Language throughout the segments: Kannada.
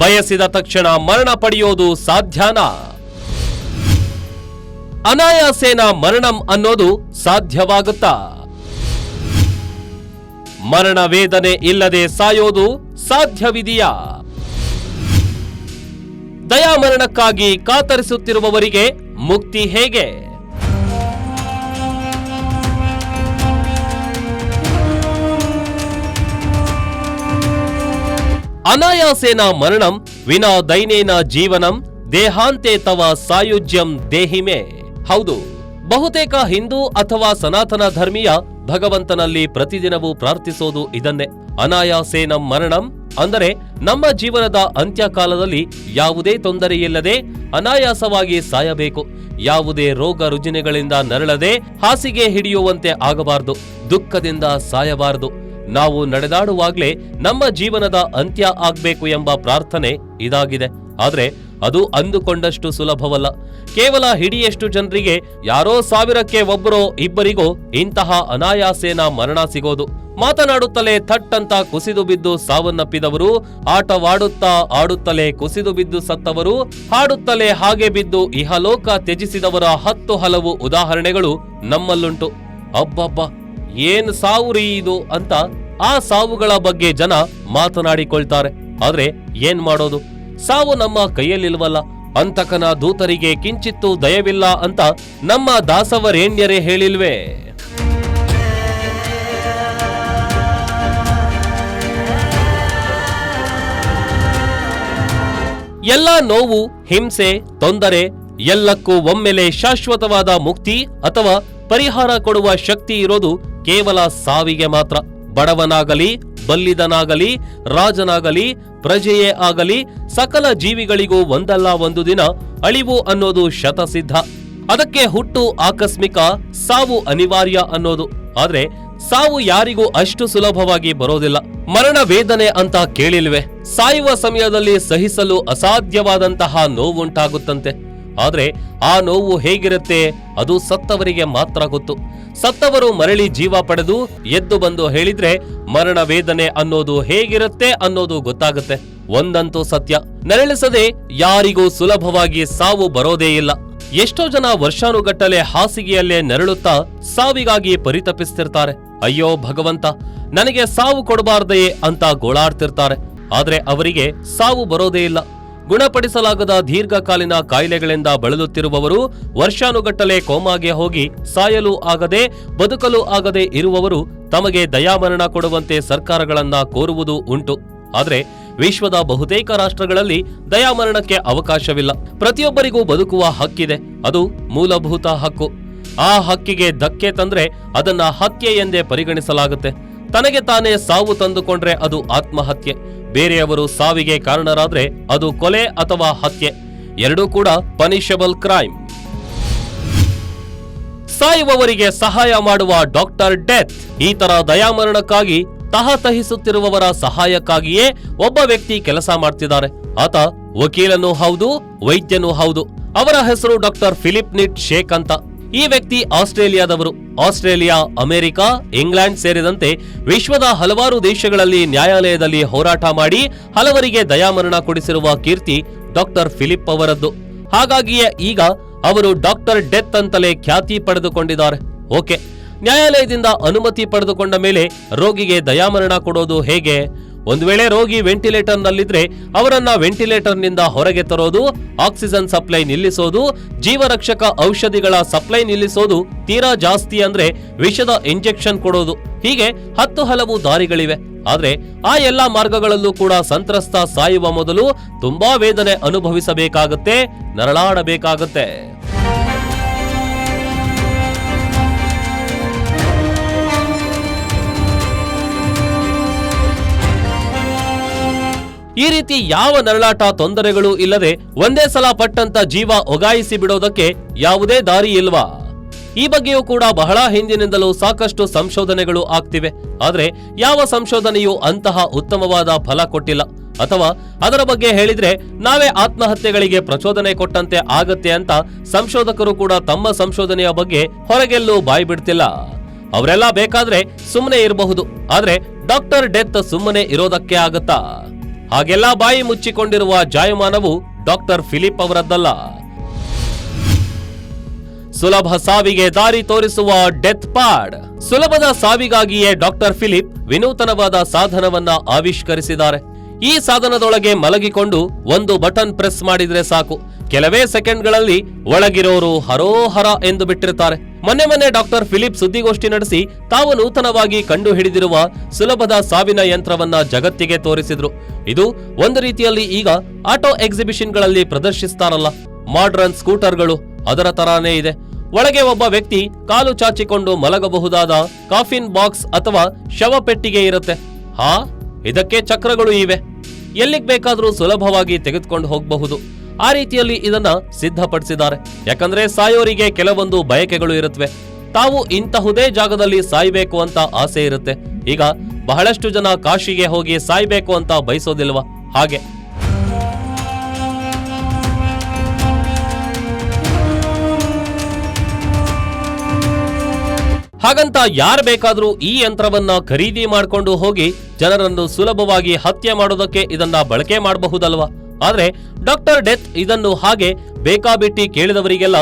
ಬಯಸಿದ ತಕ್ಷಣ ಮರಣ ಪಡೆಯೋದು ಸಾಧ್ಯನಾ? ಅನಾಯಾಸೇನ ಮರಣಂ ಅನ್ನೋದು ಸಾಧ್ಯವಾಗುತ್ತಾ? ಮರಣ ವೇದನೆ ಇಲ್ಲದೆ ಸಾಯೋದು ಸಾಧ್ಯವಿದೆಯಾ? ದಯಾಮರಣಕ್ಕಾಗಿ ಕಾತರಿಸುತ್ತಿರುವವರಿಗೆ ಮುಕ್ತಿ ಹೇಗೆ? ಅನಾಯಾಸೇನ ಮರಣಂ ವಿನಾ ದೈನೇನ ಜೀವನಂ ದೇಹಾಂತೆ ತವ ಸಾಯುಜ್ಯಂ ದೇಹಿಮೆ. ಹೌದು, ಬಹುತೇಕ ಹಿಂದೂ ಅಥವಾ ಸನಾತನ ಧರ್ಮೀಯ ಭಗವಂತನಲ್ಲಿ ಪ್ರತಿದಿನವೂ ಪ್ರಾರ್ಥಿಸೋದು ಇದನ್ನೇ. ಅನಾಯಾಸೇನಂ ಮರಣಂ ಅಂದರೆ ನಮ್ಮ ಜೀವನದ ಅಂತ್ಯಕಾಲದಲ್ಲಿ ಯಾವುದೇ ತೊಂದರೆಯಿಲ್ಲದೆ ಅನಾಯಾಸವಾಗಿ ಸಾಯಬೇಕು. ಯಾವುದೇ ರೋಗ ರುಜಿನಗಳಿಂದ ನರಳದೆ ಹಾಸಿಗೆ ಹಿಡಿಯುವಂತೆ ಆಗಬಾರದು, ದುಃಖದಿಂದ ಸಾಯಬಾರದು. ನಾವು ನಡೆದಾಡುವಾಗ್ಲೇ ನಮ್ಮ ಜೀವನದ ಅಂತ್ಯ ಆಗ್ಬೇಕು ಎಂಬ ಪ್ರಾರ್ಥನೆ ಇದಾಗಿದೆ. ಆದ್ರೆ ಅದು ಅಂದುಕೊಂಡಷ್ಟು ಸುಲಭವಲ್ಲ. ಕೇವಲ ಹಿಡಿಯಷ್ಟು ಜನರಿಗೆ, ಯಾರೋ 1000ಕ್ಕೆ ಒಬ್ಬರೋ ಇಬ್ಬರಿಗೋ ಇಂತಹ ಅನಾಯಾಸೇನ ಮರಣ ಸಿಗೋದು. ಮಾತನಾಡುತ್ತಲೇ ಥಟ್ ಅಂತ ಕುಸಿದು ಬಿದ್ದು ಸಾವನ್ನಪ್ಪಿದವರು, ಆಟವಾಡುತ್ತಾ ಆಡುತ್ತಲೇ ಕುಸಿದು ಬಿದ್ದು ಸತ್ತವರು, ಹಾಡುತ್ತಲೇ ಹಾಗೆ ಬಿದ್ದು ಇಹಲೋಕ ತ್ಯಜಿಸಿದವರ 10 ಹಲವು ಉದಾಹರಣೆಗಳು ನಮ್ಮಲ್ಲುಂಟು. ಅಬ್ಬಬ್ಬ, ಏನ್ ಸಾವು ರೀ ಇದು ಅಂತ ಆ ಸಾವುಗಳ ಬಗ್ಗೆ ಜನ ಮಾತನಾಡಿಕೊಳ್ತಾರೆ. ಆದ್ರೆ ಏನ್ ಮಾಡೋದು, ಸಾವು ನಮ್ಮ ಕೈಯಲ್ಲಿಲ್ವಲ್ಲ. ಅಂತಕನ ದೂತರಿಗೆ ಕಿಂಚಿತ್ತೂ ದಯವಿಲ್ಲ ಅಂತ ನಮ್ಮ ದಾಸವರೇಣ್ಯರೇ ಹೇಳಿಲ್ವೇ? ಎಲ್ಲ ನೋವು, ಹಿಂಸೆ, ತೊಂದರೆ ಎಲ್ಲಕ್ಕೂ ಒಮ್ಮೆಲೆ ಶಾಶ್ವತವಾದ ಮುಕ್ತಿ ಅಥವಾ ಪರಿಹಾರ ಕೊಡುವ ಶಕ್ತಿ ಇರೋದು ಕೇವಲ ಸಾವಿಗೆ ಮಾತ್ರ. ಬಡವನಾಗಲಿ, ಬಲ್ಲಿದನಾಗಲಿ, ರಾಜನಾಗಲಿ, ಪ್ರಜೆಯೇ ಆಗಲಿ, ಸಕಲ ಜೀವಿಗಳಿಗೂ ಒಂದಲ್ಲ ಒಂದು ದಿನ ಅಳಿವು ಅನ್ನೋದು ಶತಸಿದ್ಧ. ಅದಕ್ಕೆ ಹುಟ್ಟು ಆಕಸ್ಮಿಕ, ಸಾವು ಅನಿವಾರ್ಯ ಅನ್ನೋದು. ಆದ್ರೆ ಸಾವು ಯಾರಿಗೂ ಅಷ್ಟು ಸುಲಭವಾಗಿ ಬರೋದಿಲ್ಲ. ಮರಣ ವೇದನೆ ಅಂತ ಕೇಳಿಲ್ವೇ? ಸಾಯುವ ಸಮಯದಲ್ಲಿ ಸಹಿಸಲು ಅಸಾಧ್ಯವಾದಂತಹ ನೋವುಂಟಾಗುತ್ತಂತೆ. ಆದ್ರೆ ಆ ನೋವು ಹೇಗಿರುತ್ತೆ ಅದು ಸತ್ತವರಿಗೆ ಮಾತ್ರ ಗೊತ್ತು. ಸತ್ತವರು ಮರಳಿ ಜೀವ ಪಡೆದು ಎದ್ದು ಬಂದು ಹೇಳಿದ್ರೆ ಮರಣ ವೇದನೆ ಅನ್ನೋದು ಹೇಗಿರುತ್ತೆ ಅನ್ನೋದು ಗೊತ್ತಾಗುತ್ತೆ. ಒಂದಂತೂ ಸತ್ಯ, ನರಳಿಸದೆ ಯಾರಿಗೂ ಸುಲಭವಾಗಿ ಸಾವು ಬರೋದೇ ಇಲ್ಲ. ಎಷ್ಟೋ ಜನ ವರ್ಷಾನುಗಟ್ಟಲೆ ಹಾಸಿಗೆಯಲ್ಲೇ ನರಳುತ್ತಾ ಸಾವಿಗಾಗಿ ಪರಿತಪಿಸ್ತಿರ್ತಾರೆ. ಅಯ್ಯೋ ಭಗವಂತ, ನನಗೆ ಸಾವು ಕೊಡಬಾರ್ದೆಯೇ ಅಂತ ಗೋಳಾಡ್ತಿರ್ತಾರೆ. ಆದ್ರೆ ಅವರಿಗೆ ಸಾವು ಬರೋದೇ ಇಲ್ಲ. ಗುಣಪಡಿಸಲಾಗದ ದೀರ್ಘಕಾಲೀನ ಕಾಯಿಲೆಗಳಿಂದ ಬಳಲುತ್ತಿರುವವರು, ವರ್ಷಾನುಗಟ್ಟಲೆ ಕೋಮಾಗೆ ಹೋಗಿ ಸಾಯಲು ಆಗದೆ ಬದುಕಲು ಆಗದೆ ಇರುವವರು ತಮಗೆ ದಯಾಮರಣ ಕೊಡುವಂತೆ ಸರ್ಕಾರಗಳನ್ನ ಕೋರುವುದು ಉಂಟು. ಆದ್ರೆ ವಿಶ್ವದ ಬಹುತೇಕ ರಾಷ್ಟ್ರಗಳಲ್ಲಿ ದಯಾಮರಣಕ್ಕೆ ಅವಕಾಶವಿಲ್ಲ. ಪ್ರತಿಯೊಬ್ಬರಿಗೂ ಬದುಕುವ ಹಕ್ಕಿದೆ, ಅದು ಮೂಲಭೂತ ಹಕ್ಕು. ಆ ಹಕ್ಕಿಗೆ ಧಕ್ಕೆ ತಂದ್ರೆ ಅದನ್ನ ಹತ್ಯೆ ಎಂದೇ ಪರಿಗಣಿಸಲಾಗುತ್ತೆ. ತನಗೆ ತಾನೇ ಸಾವು ತಂದುಕೊಂಡ್ರೆ ಅದು ಆತ್ಮಹತ್ಯೆ. ಬೇರೆಯವರು ಸಾವಿಗೆ ಕಾರಣರಾದ್ರೆ ಅದು ಕೊಲೆ ಅಥವಾ ಹತ್ಯೆ. ಎರಡೂ ಕೂಡ ಪನಿಷಬಲ್ ಕ್ರೈಮ್. ಸಾಯುವವರಿಗೆ ಸಹಾಯ ಮಾಡುವ ಡಾಕ್ಟರ್ ಡೆತ್. ಈ ತರ ದಯಾಮರಣಕ್ಕಾಗಿ ತಹತಹಿಸುತ್ತಿರುವವರ ಸಹಾಯಕ್ಕಾಗಿಯೇ ಒಬ್ಬ ವ್ಯಕ್ತಿ ಕೆಲಸ ಮಾಡ್ತಿದ್ದಾರೆ. ಆತ ವಕೀಲನೂ ಹೌದು, ವೈದ್ಯನೂ ಹೌದು. ಅವರ ಹೆಸರು ಡಾಕ್ಟರ್ ಫಿಲಿಪ್ ನಿಟ್ ಶೇಕ್ ಅಂತ. ಈ ವ್ಯಕ್ತಿ ಆಸ್ಟ್ರೇಲಿಯಾದವರು. ಆಸ್ಟ್ರೇಲಿಯಾ, ಅಮೆರಿಕ, ಇಂಗ್ಲೆಂಡ್ ಸೇರಿದಂತೆ ವಿಶ್ವದ ಹಲವಾರು ದೇಶಗಳಲ್ಲಿ ನ್ಯಾಯಾಲಯದಲ್ಲಿ ಹೋರಾಟ ಮಾಡಿ ಹಲವರಿಗೆ ದಯಾಮರಣ ಕೊಡಿಸಿರುವ ಕೀರ್ತಿ ಡಾಕ್ಟರ್ ಫಿಲಿಪ್ ಅವರದ್ದು. ಹಾಗಾಗಿಯೇ ಈಗ ಅವರು ಡಾಕ್ಟರ್ ಡೆತ್ ಅಂತಲೇ ಖ್ಯಾತಿ ಪಡೆದುಕೊಂಡಿದ್ದಾರೆ. ಓಕೆ, ನ್ಯಾಯಾಲಯದಿಂದ ಅನುಮತಿ ಪಡೆದುಕೊಂಡ ಮೇಲೆ ರೋಗಿಗೆ ದಯಾಮರಣ ಕೊಡೋದು ಹೇಗೆ? ಒಂದು ವೇಳೆ ರೋಗಿ ವೆಂಟಿಲೇಟರ್ನಲ್ಲಿದ್ರೆ ಅವರನ್ನ ವೆಂಟಿಲೇಟರ್ನಿಂದ ಹೊರಗೆ ತರೋದು, ಆಕ್ಸಿಜನ್ ಸಪ್ಲೈ ನಿಲ್ಲಿಸೋದು, ಜೀವರಕ್ಷಕ ಔಷಧಿಗಳ ಸಪ್ಲೈ ನಿಲ್ಲಿಸೋದು, ತೀರಾ ಜಾಸ್ತಿ ಅಂದ್ರೆ ವಿಷದ ಇಂಜೆಕ್ಷನ್ ಕೊಡೋದು, ಹೀಗೆ 10 ಹಲವು ದಾರಿಗಳಿವೆ. ಆದ್ರೆ ಆ ಎಲ್ಲಾ ಮಾರ್ಗಗಳಲ್ಲೂ ಕೂಡ ಸಂತ್ರಸ್ತ ಸಾಯುವ ಮೊದಲು ತುಂಬಾ ವೇದನೆ ಅನುಭವಿಸಬೇಕಾಗತ್ತೆ, ನರಳಾಡಬೇಕಾಗತ್ತೆ. ಈ ರೀತಿ ಯಾವ ನರಳಾಟ ತೊಂದರೆಗಳು ಇಲ್ಲದೆ ಒಂದೇ ಸಲ ಪಟ್ಟಂತ ಜೀವ ಒಗಾಯಿಸಿ ಬಿಡೋದಕ್ಕೆ ಯಾವುದೇ ದಾರಿ ಇಲ್ವಾ? ಈ ಬಗ್ಗೆಯೂ ಕೂಡ ಬಹಳ ಹಿಂದಿನಿಂದಲೂ ಸಾಕಷ್ಟು ಸಂಶೋಧನೆಗಳು ಆಗ್ತಿವೆ. ಆದ್ರೆ ಯಾವ ಸಂಶೋಧನೆಯೂ ಅಂತಹ ಉತ್ತಮವಾದ ಫಲ ಕೊಟ್ಟಿಲ್ಲ. ಅಥವಾ ಅದರ ಬಗ್ಗೆ ಹೇಳಿದ್ರೆ ನಾವೇ ಆತ್ಮಹತ್ಯೆಗಳಿಗೆ ಪ್ರಚೋದನೆ ಕೊಟ್ಟಂತೆ ಆಗತ್ತೆ ಅಂತ ಸಂಶೋಧಕರು ಕೂಡ ತಮ್ಮ ಸಂಶೋಧನೆಯ ಬಗ್ಗೆ ಹೊರಗೆಲ್ಲೂ ಬಾಯಿ ಬಿಡ್ತಿಲ್ಲ. ಅವರೆಲ್ಲ ಬೇಕಾದ್ರೆ ಸುಮ್ಮನೆ ಇರಬಹುದು, ಆದ್ರೆ ಡಾಕ್ಟರ್ ಡೆತ್ ಸುಮ್ಮನೆ ಇರೋದಕ್ಕೆ ಆಗತ್ತಾ? ಹಾಗೆಲ್ಲ ಬಾಯಿ ಮುಚ್ಚಿಕೊಂಡಿರುವ ಜಾಯಮಾನವು ಡಾಕ್ಟರ್ ಫಿಲಿಪ್ ಅವರದ್ದಲ್ಲ. ಸುಲಭ ಸಾವಿಗೆ ದಾರಿ ತೋರಿಸುವ ಡೆತ್ ಪ್ಯಾಡ್. ಸುಲಭದ ಸಾವಿಗಾಗಿಯೇ ಡಾಕ್ಟರ್ ಫಿಲಿಪ್ ವಿನೂತನವಾದ ಸಾಧನವನ್ನ ಆವಿಷ್ಕರಿಸಿದ್ದಾರೆ. ಈ ಸಾಧನದೊಳಗೆ ಮಲಗಿಕೊಂಡು ಒಂದು ಬಟನ್ ಪ್ರೆಸ್ ಮಾಡಿದ್ರೆ ಸಾಕು, ಕೆಲವೇ ಸೆಕೆಂಡ್ಗಳಲ್ಲಿ ಒಳಗಿರೋರು ಹರೋಹರ ಎಂದು ಬಿಟ್ಟಿರ್ತಾರೆ. ಮೊನ್ನೆ ಡಾಕ್ಟರ್ ಫಿಲಿಪ್ ಸುದ್ದಿಗೋಷ್ಠಿ ನಡೆಸಿ ತಾವು ನೂತನವಾಗಿ ಕಂಡು ಹಿಡಿದಿರುವ ಸುಲಭದ ಸಾವಿನ ಯಂತ್ರವನ್ನ ಜಗತ್ತಿಗೆ ತೋರಿಸಿದ್ರು. ಇದು ಒಂದು ರೀತಿಯಲ್ಲಿ ಈಗ ಆಟೋ ಎಕ್ಸಿಬಿಷನ್ಗಳಲ್ಲಿ ಪ್ರದರ್ಶಿಸ್ತಾರಲ್ಲ, ಮಾಡ್ರನ್ ಸ್ಕೂಟರ್ಗಳು ಅದರ ತರಾನೇ ಇದೆ. ಒಳಗೆ ಒಬ್ಬ ವ್ಯಕ್ತಿ ಕಾಲು ಚಾಚಿಕೊಂಡು ಮಲಗಬಹುದಾದ ಕಾಫಿನ್ ಬಾಕ್ಸ್ ಅಥವಾ ಶವಪೆಟ್ಟಿಗೆ ಇರುತ್ತೆ. ಇದಕ್ಕೆ ಚಕ್ರಗಳು ಇವೆ, ಎಲ್ಲಿಗೆ ಬೇಕಾದ್ರೂ ಸುಲಭವಾಗಿ ತೆಗೆದುಕೊಂಡು ಹೋಗಬಹುದು. ಆ ರೀತಿಯಲ್ಲಿ ಇದನ್ನ ಸಿದ್ಧಪಡಿಸಿದ್ದಾರೆ. ಯಾಕಂದ್ರೆ ಸಾಯೋರಿಗೆ ಕೆಲವೊಂದು ಬಯಕೆಗಳು ಇರುತ್ತವೆ. ತಾವು ಇಂತಹುದೇ ಜಾಗದಲ್ಲಿ ಸಾಯ್ಬೇಕು ಅಂತ ಆಸೆ ಇರುತ್ತೆ. ಈಗ ಬಹಳಷ್ಟು ಜನ ಕಾಶಿಗೆ ಹೋಗಿ ಸಾಯ್ಬೇಕು ಅಂತ ಬಯಸೋದಿಲ್ವಾ? ಹಾಗೆ ಹಾಗಂತ ಯಾರು ಬೇಕಾದ್ರೂ ಈ ಯಂತ್ರವನ್ನ ಖರೀದಿ ಮಾಡ್ಕೊಂಡು ಹೋಗಿ ಜನರನ್ನು ಸುಲಭವಾಗಿ ಹತ್ಯೆ ಮಾಡೋದಕ್ಕೆ ಇದನ್ನ ಬಳಕೆ ಮಾಡಬಹುದಲ್ವಾ? ಆದ್ರೆ ಡಾಕ್ಟರ್ ಡೆತ್ ಇದನ್ನು ಹಾಗೆ ಬೇಕಾಬಿಟ್ಟಿ ಕೇಳಿದವರಿಗೆಲ್ಲ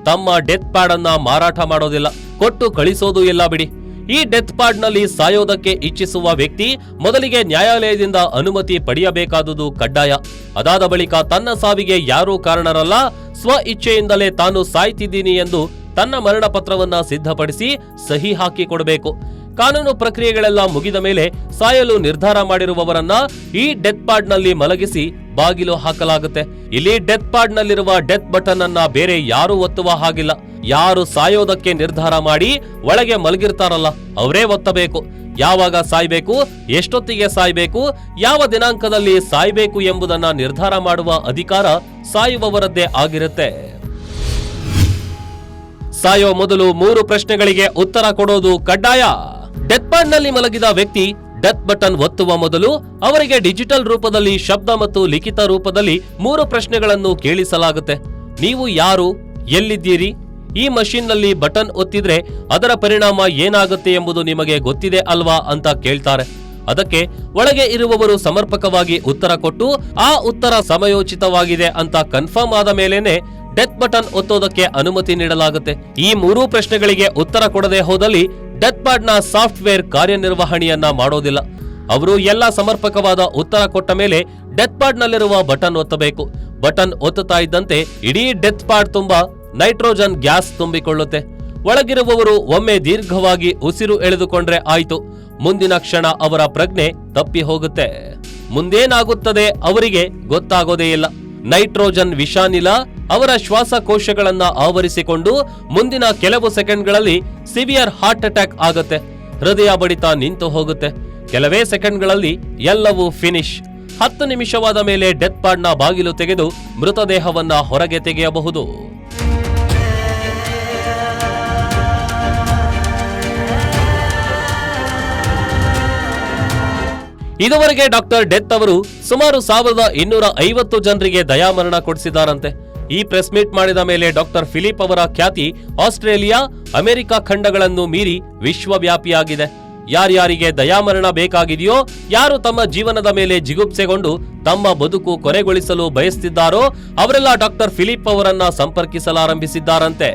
ತಮ್ಮ ಡೆತ್ ಪ್ಯಾಡ್ ಅನ್ನ ಮಾರಾಟ ಮಾಡೋದಿಲ್ಲ, ಕೊಟ್ಟು ಕಳಿಸೋದು ಇಲ್ಲ ಬಿಡಿ. ಈ ಡೆತ್ ಪ್ಯಾಡ್ ನಲ್ಲಿ ಸಾಯೋದಕ್ಕೆ ಇಚ್ಛಿಸುವ ವ್ಯಕ್ತಿ ಮೊದಲಿಗೆ ನ್ಯಾಯಾಲಯದಿಂದ ಅನುಮತಿ ಪಡೆಯಬೇಕಾದುದು ಕಡ್ಡಾಯ. ಅದಾದ ಬಳಿಕ ತನ್ನ ಸಾವಿಗೆ ಯಾರೂ ಕಾರಣರಲ್ಲ, ಸ್ವ ಇಚ್ಛೆಯಿಂದಲೇ ತಾನು ಸಾಯ್ತಿದ್ದೀನಿ ಎಂದು ತನ್ನ ಮರಣ ಪತ್ರವನ್ನ ಸಿದ್ಧಪಡಿಸಿ ಸಹಿ ಹಾಕಿ ಕೊಡಬೇಕು. ಕಾನೂನು ಪ್ರಕ್ರಿಯೆಗಳೆಲ್ಲ ಮುಗಿದ ಮೇಲೆ ಸಾಯಲು ನಿರ್ಧಾರ ಮಾಡಿರುವವರನ್ನ ಈ ಡೆತ್ ಪ್ಯಾಡ್ ನಲ್ಲಿ ಮಲಗಿಸಿ ಬಾಗಿಲು ಹಾಕಲಾಗುತ್ತೆ. ಇಲ್ಲಿ ಡೆತ್ ಪ್ಯಾಡ್ ನಲ್ಲಿರುವ ಡೆತ್ ಬಟನ್ ಅನ್ನ ಬೇರೆ ಯಾರು ಒತ್ತುವ ಹಾಗಿಲ್ಲ. ಯಾರು ಸಾಯೋದಕ್ಕೆ ನಿರ್ಧಾರ ಮಾಡಿ ಒಳಗೆ ಮಲಗಿರ್ತಾರಲ್ಲ ಅವರೇ ಒತ್ತಬೇಕು. ಯಾವಾಗ ಸಾಯ್ಬೇಕು, ಎಷ್ಟೊತ್ತಿಗೆ ಸಾಯ್ಬೇಕು, ಯಾವ ದಿನಾಂಕದಲ್ಲಿ ಸಾಯ್ಬೇಕು ಎಂಬುದನ್ನ ನಿರ್ಧಾರ ಮಾಡುವ ಅಧಿಕಾರ ಸಾಯುವವರದ್ದೇ ಆಗಿರುತ್ತೆ. ಸಾಯೋ ಮೊದಲು 3 ಪ್ರಶ್ನೆಗಳಿಗೆ ಉತ್ತರ ಕೊಡೋದು ಕಡ್ಡಾಯ. ಡೆತ್ ಪ್ಯಾಡ್ ನಲ್ಲಿ ಮಲಗಿದ ವ್ಯಕ್ತಿ ಡೆತ್ ಬಟನ್ ಒತ್ತುವ ಮೊದಲು ಅವರಿಗೆ ಡಿಜಿಟಲ್ ರೂಪದಲ್ಲಿ ಶಬ್ದ ಮತ್ತು ಲಿಖಿತ ರೂಪದಲ್ಲಿ 3 ಪ್ರಶ್ನೆಗಳನ್ನು ಕೇಳಿಸಲಾಗುತ್ತೆ. ನೀವು ಯಾರು, ಎಲ್ಲಿದ್ದೀರಿ, ಈ ಮಷೀನ್ ನಲ್ಲಿ ಬಟನ್ ಒತ್ತಿದ್ರೆ ಅದರ ಪರಿಣಾಮ ಏನಾಗುತ್ತೆ ಎಂಬುದು ನಿಮಗೆ ಗೊತ್ತಿದೆ ಅಲ್ವಾ ಅಂತ ಕೇಳ್ತಾರೆ. ಅದಕ್ಕೆ ಒಳಗೆ ಇರುವವರು ಸಮರ್ಪಕವಾಗಿ ಉತ್ತರ ಕೊಟ್ಟು ಆ ಉತ್ತರ ಸಮಯೋಚಿತವಾಗಿದೆ ಅಂತ ಕನ್ಫರ್ಮ್ ಆದ ಮೇಲೇನೆ ಡೆತ್ ಬಟನ್ ಒತ್ತೋದಕ್ಕೆ ಅನುಮತಿ ನೀಡಲಾಗುತ್ತೆ. ಈ 3 ಪ್ರಶ್ನೆಗಳಿಗೆ ಉತ್ತರ ಕೊಡದೆ ಹೋದಲ್ಲಿ ಡೆತ್ ಪ್ಯಾಡ್ ನ ಸಾಫ್ಟ್ವೇರ್ ಕಾರ್ಯನಿರ್ವಹಣೆಯನ್ನ ಮಾಡೋದಿಲ್ಲ. ಅವರು ಎಲ್ಲ ಸಮರ್ಪಕವಾದ ಉತ್ತರ ಕೊಟ್ಟ ಮೇಲೆ ಡೆತ್ ಪ್ಯಾಡ್ ನಲ್ಲಿರುವ ಬಟನ್ ಒತ್ತಬೇಕು. ಬಟನ್ ಒತ್ತುತ್ತಾ ಇದ್ದಂತೆ ಇಡೀ ಡೆತ್ ಪ್ಯಾಡ್ ತುಂಬಾ ನೈಟ್ರೋಜನ್ ಗ್ಯಾಸ್ ತುಂಬಿಕೊಳ್ಳುತ್ತೆ. ಒಳಗಿರುವವರು ಒಮ್ಮೆ ದೀರ್ಘವಾಗಿ ಉಸಿರು ಎಳೆದುಕೊಂಡ್ರೆ ಆಯ್ತು, ಮುಂದಿನ ಕ್ಷಣ ಅವರ ಪ್ರಜ್ಞೆ ತಪ್ಪಿ ಹೋಗುತ್ತೆ. ಮುಂದೇನಾಗುತ್ತದೆ ಅವರಿಗೆ ಗೊತ್ತಾಗೋದೇ ಇಲ್ಲ. ನೈಟ್ರೋಜನ್ ವಿಷಾನಿಲ ಅವರ ಶ್ವಾಸಕೋಶಗಳನ್ನ ಆವರಿಸಿಕೊಂಡು ಮುಂದಿನ ಕೆಲವು ಸೆಕೆಂಡ್ಗಳಲ್ಲಿ ಸಿವಿಯರ್ ಹಾರ್ಟ್ ಅಟ್ಯಾಕ್ ಆಗುತ್ತೆ. ಹೃದಯ ಬಡಿತ ನಿಂತು ಹೋಗುತ್ತೆ. ಕೆಲವೇ ಸೆಕೆಂಡ್ಗಳಲ್ಲಿ ಎಲ್ಲವೂ ಫಿನಿಶ್. 10 ನಿಮಿಷವಾದ ಮೇಲೆ ಡೆತ್ ಪ್ಯಾಡ್ ನ ಬಾಗಿಲು ತೆಗೆದು ಮೃತದೇಹವನ್ನ ಹೊರಗೆ ತೆಗೆಯಬಹುದು. ಇದುವರೆಗೆ ಡಾಕ್ಟರ್ ಡೆತ್ ಅವರು ಸುಮಾರು 1250 ಜನರಿಗೆ ದಯಾಮರಣ ಕೊಡಿಸಿದ್ದಾರಂತೆ. ಈ ಪ್ರೆಸ್ ಮೀಟ್ ಮಾಡಿದ ಮೇಲೆ ಡಾಕ್ಟರ್ ಫಿಲಿಪ್ ಅವರ ಖ್ಯಾತಿ ಆಸ್ಟ್ರೇಲಿಯಾ, ಅಮೆರಿಕ ಖಂಡಗಳನ್ನು ಮೀರಿ ವಿಶ್ವವ್ಯಾಪಿಯಾಗಿದೆ. ಯಾರ್ಯಾರಿಗೆ ದಯಾಮರಣ ಬೇಕಾಗಿದೆಯೋ, ಯಾರು ತಮ್ಮ ಜೀವನದ ಮೇಲೆ ಜಿಗುಪ್ಸೆಗೊಂಡು ತಮ್ಮ ಬದುಕು ಕೊನೆಗೊಳಿಸಲು ಬಯಸ್ತಿದ್ದಾರೋ ಅವರೆಲ್ಲ ಡಾಕ್ಟರ್ ಫಿಲಿಪ್ ಅವರನ್ನ ಸಂಪರ್ಕಿಸಲಾರಂಭಿಸಿದ್ದಾರಂತೆ.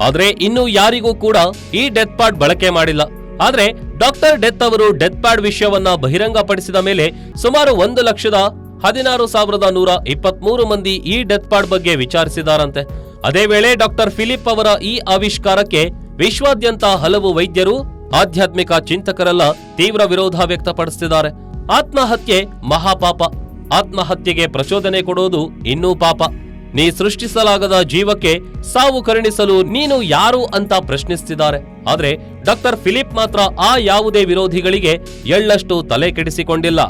ಆದ್ರೆ ಇನ್ನೂ ಯಾರಿಗೂ ಕೂಡ ಈ ಡೆತ್ ಪ್ಯಾಡ್ ಬಳಕೆ ಮಾಡಿಲ್ಲ. ಆದ್ರೆ ಡಾಕ್ಟರ್ ಡೆತ್ ಅವರು ಡೆತ್ ಪ್ಯಾಡ್ ವಿಷಯವನ್ನ ಬಹಿರಂಗಪಡಿಸಿದ ಮೇಲೆ ಸುಮಾರು 1,16,123 ಮಂದಿ ಈ ಡೆತ್ ಪ್ಯಾಡ್ ಬಗ್ಗೆ ವಿಚಾರಿಸಿದಾರಂತೆ. ಅದೇ ವೇಳೆ ಡಾಕ್ಟರ್ ಫಿಲಿಪ್ ಅವರ ಈ ಆವಿಷ್ಕಾರಕ್ಕೆ ವಿಶ್ವಾದ್ಯಂತ ಹಲವು ವೈದ್ಯರು, ಆಧ್ಯಾತ್ಮಿಕ ಚಿಂತಕರೆಲ್ಲ ತೀವ್ರ ವಿರೋಧ ವ್ಯಕ್ತಪಡಿಸುತ್ತಿದ್ದಾರೆ. ಆತ್ಮಹತ್ಯೆ ಮಹಾಪಾಪ, ಆತ್ಮಹತ್ಯೆಗೆ ಪ್ರಚೋದನೆ ಕೊಡೋದು ಇನ್ನೂ ಪಾಪ. ನೀ ಸೃಷ್ಟಿಸಲಾಗದ ಜೀವಕ್ಕೆ ಸಾವು ಕರುಣಿಸಲು ನೀನು ಯಾರು ಅಂತ ಪ್ರಶ್ನಿಸುತ್ತಿದ್ದಾರೆ. ಆದ್ರೆ ಡಾಕ್ಟರ್ ಫಿಲಿಪ್ ಮಾತ್ರ ಆ ಯಾವುದೇ ವಿರೋಧಿಗಳಿಗೆ ಎಳ್ಳಷ್ಟು ತಲೆ ಕೆಡಿಸಿಕೊಂಡಿಲ್ಲ.